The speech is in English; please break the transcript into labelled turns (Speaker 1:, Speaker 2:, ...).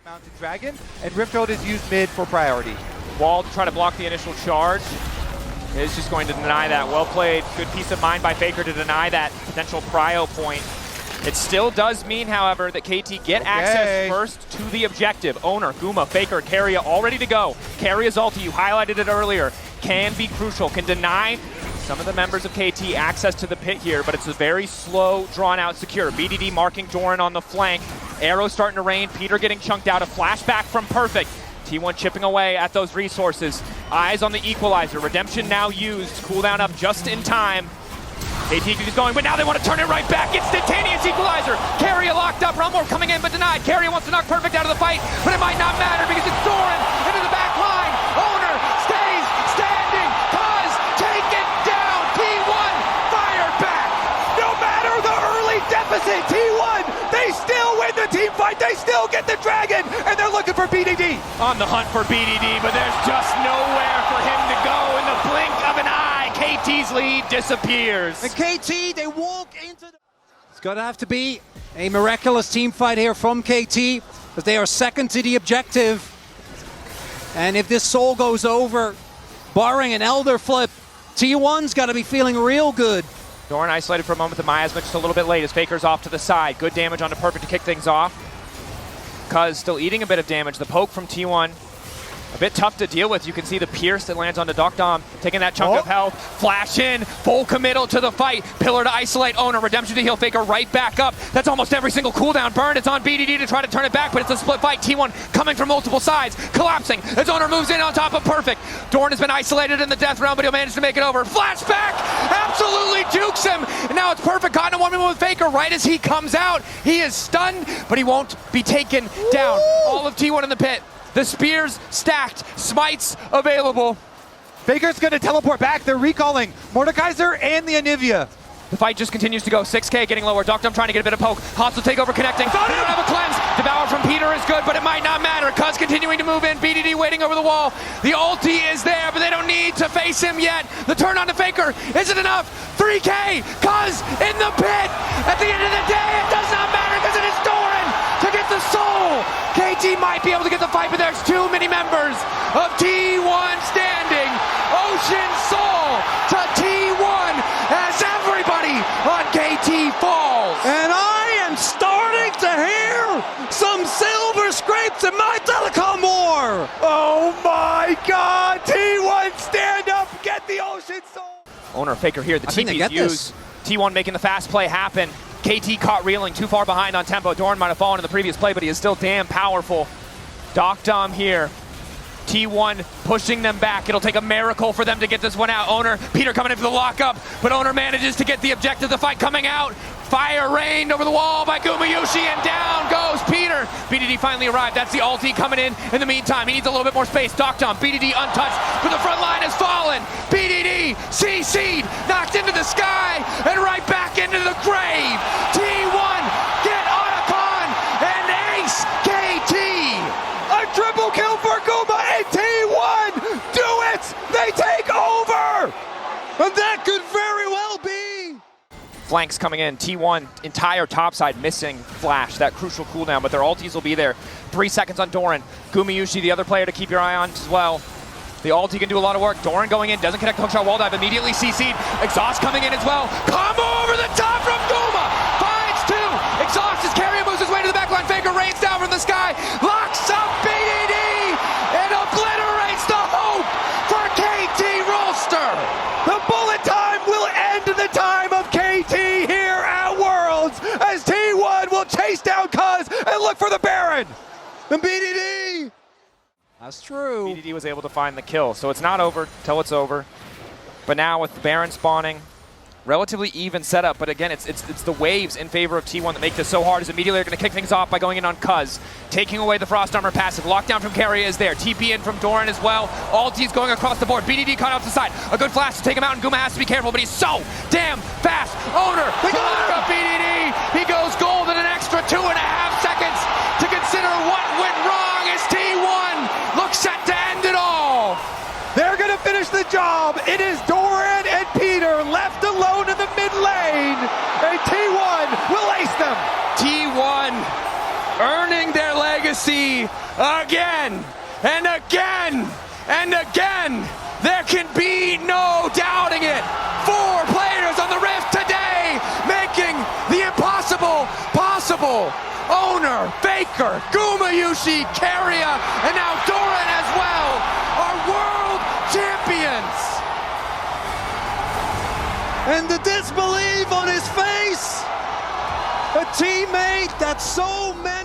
Speaker 1: Mounted Dragon, and Rifthold is used mid for priority.
Speaker 2: Wall to try to block the initial charge. Is just going to deny that. Well played. Good piece of mind by Faker to deny that potential prio point. It still does mean, however, that KT get access first to the objective. Owner, Guma, Faker, Keria all ready to go. Keria's ulti, you highlighted it earlier, can be crucial, can deny some of the members of KT access to the pit here, but it's a very slow, drawn-out secure. BDD marking Doran on the flank. Arrow starting to rain, Peter getting chunked out. A flashback from Perfect. T1 chipping away at those resources. Eyes on the equalizer. Redemption now used. Cooldown up just in time. KT is going, but now they want to turn it right back. Instantaneous equalizer. Keria locked up. Rumble coming in, but denied. Keria wants to knock Perfect out of the fight, but it might not matter because it's Doran into the back line. Owner stays standing. Cuz take it down. T1 fire back. No matter the early deficit, T1, they still win the team fight. They still get the dragon, and they're looking for BDD. On the hunt for BDD, but there's just nowhere for him to go in the blink of an eye. KT's lead disappears.
Speaker 3: And KT, they walk into the... It's going to have to be a miraculous team fight here from KT, as they are second to the objective. And if this soul goes over, barring an Elder flip, T1's got to be feeling real good.
Speaker 2: Doran isolated for a moment. The miasma just a little bit late as Faker's off to the side. Good damage onto Perfect to kick things off. Cuz still eating a bit of damage. The poke from T1. A bit tough to deal with. You can see the pierce that lands onto Dokdom, taking that chunk of health. Flash in, full committal to the fight. Pillar to isolate Owner, Redemption to heal Faker right back up. That's almost every single cooldown burn. It's on BDD to try to turn it back, but it's a split fight. T1 coming from multiple sides, collapsing as Owner moves in on top of Perfect. Doran has been isolated in the death realm, but he'll manage to make it over. Flashback, absolutely jukes him. And now it's Perfect caught in a 1v1 with Faker right as he comes out. He is stunned, but he won't be taken down. All of T1 in the pit. The spears stacked, smites available.
Speaker 1: Faker's gonna teleport back. They're recalling Mordekaiser and the Anivia.
Speaker 2: The fight just continues to go. 6K getting lower. Dokdom trying to get a bit of poke. Hostile takeover connecting. They don't have a cleanse. Devour from Peter is good, but it might not matter. Cuz continuing to move in. BDD waiting over the wall. The ulti is there, but they don't need to face him yet. The turn on to Faker isn't enough. 3K. Cuz in the pit. At the end of the day, it does not matter because it is Doran to get the soul. KT might be able to get the fight, but there's too many members of T1 standing. Ocean Soul to T1 as everybody on KT falls.
Speaker 3: And I am starting to hear some silver scrapes in my telecom war.
Speaker 1: Oh my god, T1 stand up, get the Ocean Soul.
Speaker 2: Owner, Faker here, the TP's used. T1 making the fast play happen. KT caught reeling, too far behind on tempo. Doran might have fallen in the previous play, but he is still damn powerful. Dokdom here. T1 pushing them back. It'll take a miracle for them to get this one out. Owner, Peter coming in for the lockup, but Owner manages to get the objective. The fight coming out. Fire rained over the wall by Gumayushi, and down goes Peter. BDD finally arrived. That's the ulti coming in the meantime. He needs a little bit more space. Dokdom, BDD untouched, but the front line has fallen. BDD, CC'd, knocked into the sky, and right back into the grave. T1, get Otacon, and ace KT.
Speaker 1: A triple kill for Guma and T1! Do it! They take over!
Speaker 3: And that could very well be.
Speaker 2: Flanks coming in. T1, entire topside missing Flash, that crucial cooldown, but their ultis will be there. 3 seconds on Doran. Gumayushi, the other player to keep your eye on as well. The ulti can do a lot of work. Doran going in, doesn't connect hookshot wall dive, immediately CC'd. Exhaust coming in as well. Combo over the top from Guma! Finds two! Exhaust as Keria moves his way to the backline. Faker rains down from the sky. Locks up BDD! And obliterates the hope for KT Rolster!
Speaker 1: The bullet time will end the time of KT here at Worlds as T1 will chase down Cuz and look for the Baron.
Speaker 3: And BDD. That's true.
Speaker 2: BDD was able to find the kill, so it's not over till it's over. But now with the Baron spawning, relatively even setup, but again, it's the waves in favor of T1 that make this so hard, as immediately they're going to kick things off by going in on Cuz, taking away the Frost Armor passive. Lockdown from Keria is there. TP in from Doran as well. Ulti's going across the board. BDD caught off the side. A good flash to take him out, and Guma has to be careful, but he's so damn fast. Owner, they got up BDD. He goes gold in an extra 2.5 seconds to consider what went wrong as T1 looks set to end it all.
Speaker 1: They're going to finish the job. It is Doran and Peter left alone in the mid lane, and T1 will ace them.
Speaker 2: T1 earning their legacy
Speaker 4: again and again and again. There can be no doubting it. 4 players on the Rift today making the impossible possible. Owner, Faker, Gumayushi, Keria, and now Doran as well are world champions.
Speaker 3: And the disbelief on his face. A teammate that so many